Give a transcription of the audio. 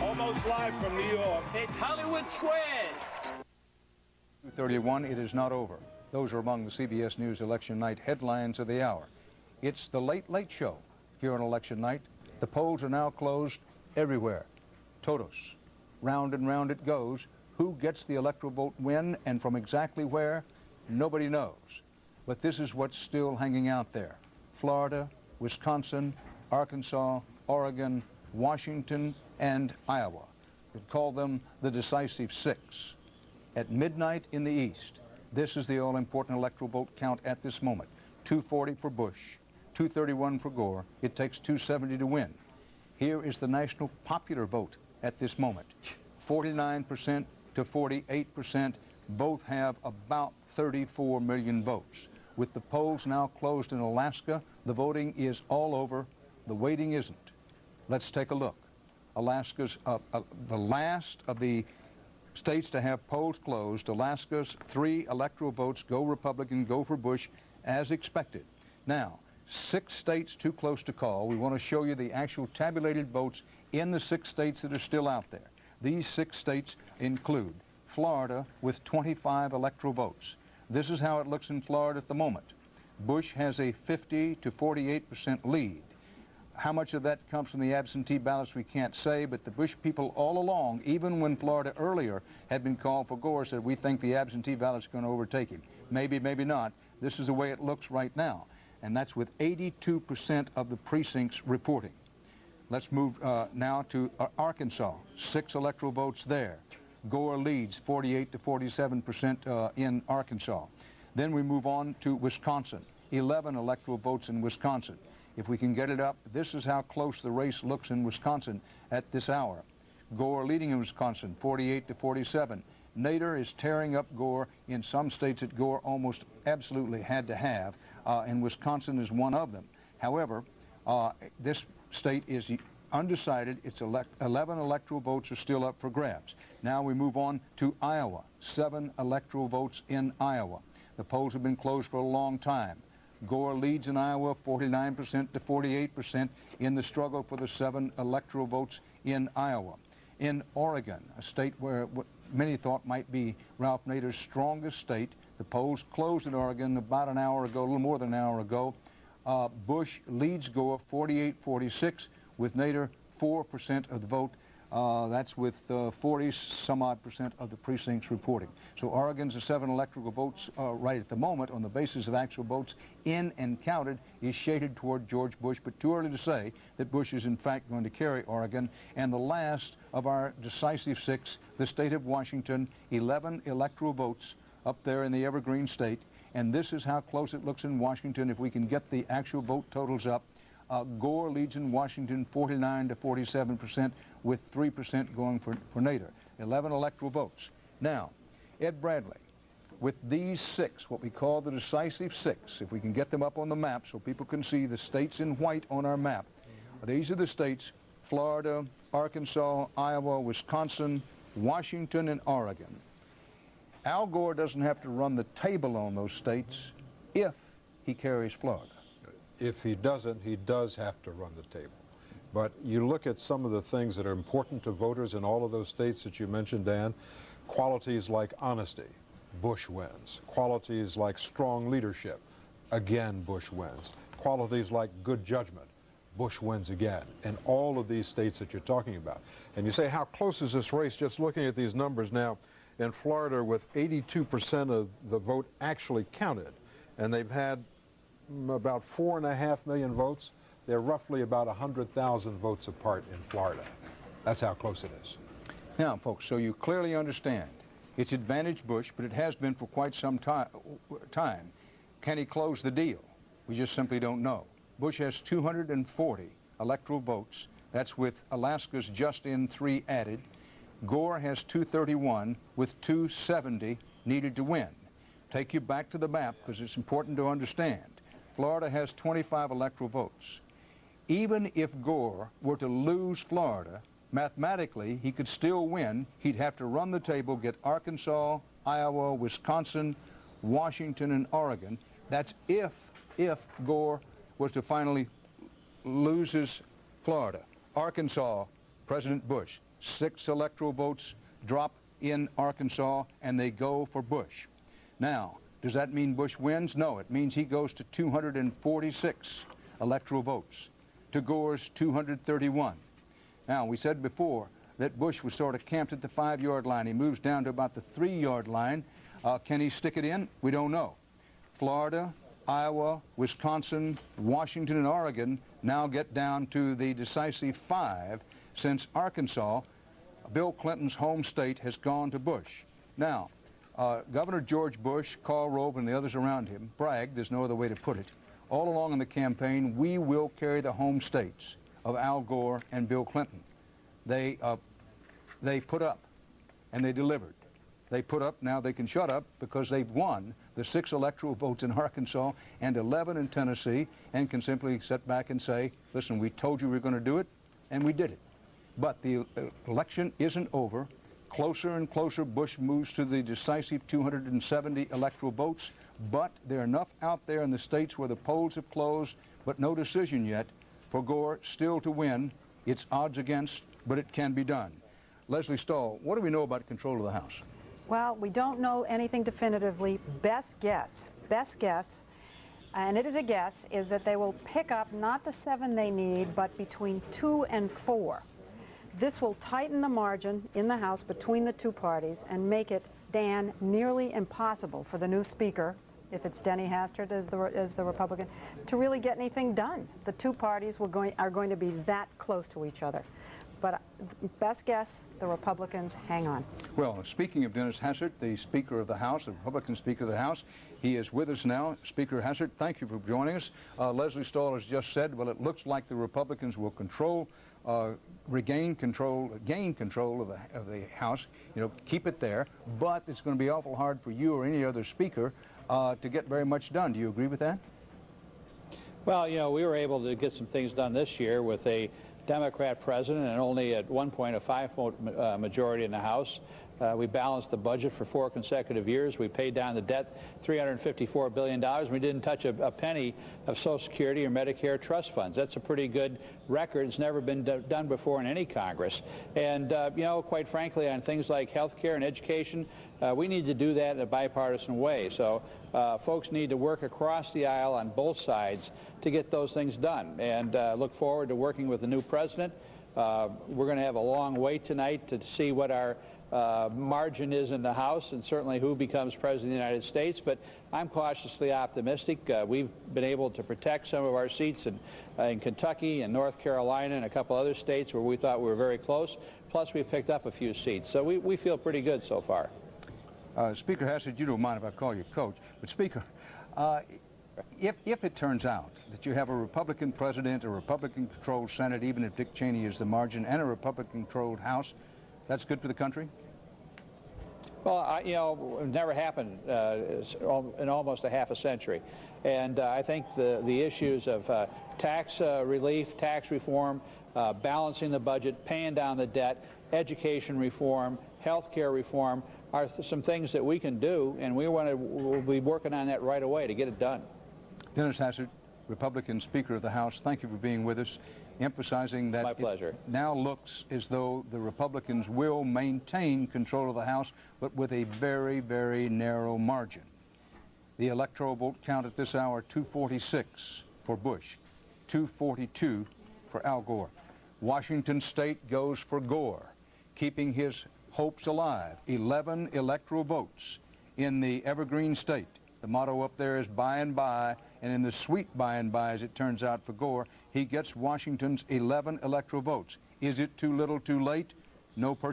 Almost live from New York. It's Hollywood Squares. 2:31, it is not over. Those are among the CBS News election night headlines of the hour. It's the Late Late Show here on election night. The polls are now closed everywhere. Todos. Round and round it goes. Who gets the electoral vote when and from exactly where? Nobody knows. But this is what's still hanging out there. Florida, Wisconsin, Arkansas, Oregon, Washington, and Iowa. We call them the decisive six. At midnight in the East, this is the all-important electoral vote count at this moment. 240 for Bush, 231 for Gore. It takes 270 to win. Here is the national popular vote at this moment. 49% to 48%. Both have about 34 million votes. With the polls now closed in Alaska, the voting is all over. The waiting isn't. Let's take a look. Alaska's the last of the states to have polls closed. Alaska's 3 electoral votes go Republican, go for Bush, as expected. Now, 6 states too close to call. We want to show you the actual tabulated votes in the 6 states that are still out there. These 6 states include Florida with 25 electoral votes. This is how it looks in Florida at the moment. Bush has a 50 to 48% lead. How much of that comes from the absentee ballots we can't say, but the Bush people all along, even when Florida earlier had been called for Gore, said we think the absentee ballot's going to overtake him. Maybe, maybe not. This is the way it looks right now, and that's with 82% of the precincts reporting. Let's move now to Arkansas. 6 electoral votes there. Gore leads 48 to 47% in Arkansas. Then we move on to Wisconsin. 11 electoral votes in Wisconsin. If we can get it up, this is how close the race looks in Wisconsin at this hour. Gore leading in Wisconsin, 48 to 47. Nader is tearing up Gore in some states that Gore almost absolutely had to have, and Wisconsin is one of them. However, this state is undecided. It's 11 electoral votes are still up for grabs. Now we move on to Iowa. 7 electoral votes in Iowa. The polls have been closed for a long time. Gore leads in Iowa 49% to 48% in the struggle for the 7 electoral votes in Iowa. In Oregon, a state where what many thought might be Ralph Nader's strongest state, the polls closed in Oregon about an hour ago, a little more than an hour ago. Bush leads Gore 48-46 with Nader 4% of the vote. That's with 40-some-odd% of the precincts reporting. So Oregon's 7 electoral votes right at the moment on the basis of actual votes in and counted is shaded toward George Bush, but too early to say that Bush is in fact going to carry Oregon. And the last of our decisive 6, the state of Washington, 11 electoral votes up there in the Evergreen State. And this is how close it looks in Washington if we can get the actual vote totals up. Gore leads in Washington 49 to 47% with 3% going for Nader. 11 electoral votes. Now, Ed Bradley, with these 6, what we call the decisive 6, if we can get them up on the map so people can see the states in white on our map, these are the states: Florida, Arkansas, Iowa, Wisconsin, Washington, and Oregon. Al Gore doesn't have to run the table on those states if he carries Florida. If he doesn't, he does have to run the table. But you look at some of the things that are important to voters in all of those states that you mentioned, Dan. Qualities like honesty, Bush wins. Qualities like strong leadership, again, Bush wins. Qualities like good judgment, Bush wins again. In all of these states that you're talking about. And you say, how close is this race? Just looking at these numbers now, in Florida, with 82% of the vote actually counted, and they've had about 4.5 million votes. They're roughly about 100,000 votes apart in Florida. That's how close it is. Now, folks, so you clearly understand it's advantage Bush, but it has been for quite some time. Can he close the deal? We just simply don't know. Bush has 240 electoral votes. That's with Alaska's just in 3 added. Gore has 231 with 270 needed to win. Take you back to the map because it's important to understand. Florida has 25 electoral votes. Even if Gore were to lose Florida, mathematically, he could still win. He'd have to run the table, get Arkansas, Iowa, Wisconsin, Washington, and Oregon. That's if Gore was to finally lose his Florida. Arkansas President Bush. 6 electoral votes drop in Arkansas, and they go for Bush. Now, does that mean Bush wins? No, it means he goes to 246 electoral votes to Gore's 231. Now, we said before that Bush was sort of camped at the 5-yard line. He moves down to about the 3-yard line. Can he stick it in? We don't know. Florida, Iowa, Wisconsin, Washington, and Oregon now get down to the decisive 5, since Arkansas, Bill Clinton's home state, has gone to Bush. Now, Governor George Bush, Karl Rove, and the others around him bragged, there's no other way to put it, all along in the campaign, we will carry the home states of Al Gore and Bill Clinton. They put up, and they delivered. They put up, now they can shut up, because they've won the 6 electoral votes in Arkansas and 11 in Tennessee, and can simply sit back and say, listen, we told you we were going to do it, and we did it. But the election isn't over. Closer and closer, Bush moves to the decisive 270 electoral votes, but there are enough out there in the states where the polls have closed, but no decision yet, for Gore still to win. It's odds against, but it can be done. Leslie Stahl, what do we know about control of the House? Well, we don't know anything definitively. Best guess, and it is a guess, is that they will pick up not the 7 they need, but between 2 and 4. This will tighten the margin in the House between the two parties and make it, Dan, nearly impossible for the new Speaker, if it's Denny Hastert as the Republican, to really get anything done. The two parties are going to be that close to each other. But best guess, the Republicans hang on. Well, speaking of Dennis Hastert, the Speaker of the House, the Republican Speaker of the House, he is with us now. Speaker Hastert, thank you for joining us. Leslie Stahl has just said, well, it looks like the Republicans will gain control of the House, keep it there, but it's going to be awful hard for you or any other speaker to get very much done. Do you agree with that? Well, we were able to get some things done this year with a Democrat president and only at one point a 5-vote majority in the House. We balanced the budget for 4 consecutive years. We paid down the debt, $354 billion. We didn't touch a penny of Social Security or Medicare trust funds. That's a pretty good record. It's never been done before in any Congress. And, quite frankly, on things like health care and education, we need to do that in a bipartisan way. So folks need to work across the aisle on both sides to get those things done. And look forward to working with the new president. We're going to have a long wait tonight to see what our margin is in the House, and certainly who becomes President of the United States, but I'm cautiously optimistic. We've been able to protect some of our seats in Kentucky and North Carolina and a couple other states where we thought we were very close, plus we picked up a few seats. So we feel pretty good so far. Speaker Hastert, you don't mind if I call you Coach, but Speaker, if it turns out that you have a Republican president, a Republican-controlled Senate, even if Dick Cheney is the margin, and a Republican-controlled House, that's good for the country? Well, it never happened in almost a half a century. And I think the issues of tax relief, tax reform, balancing the budget, paying down the debt, education reform, health care reform are some things that we can do, and we'll be working on that right away to get it done. Dennis Hastert, Republican Speaker of the House, thank you for being with us, emphasizing that My pleasure. It now looks as though the Republicans will maintain control of the House, but with a very, very narrow margin. The electoral vote count at this hour, 246 for Bush, 242 for Al Gore. Washington State goes for Gore, keeping his hopes alive. 11 electoral votes in the Evergreen State. The motto up there is by and by, and in the sweet by and by, as it turns out, for Gore, he gets Washington's 11 electoral votes. Is it too little too late? No person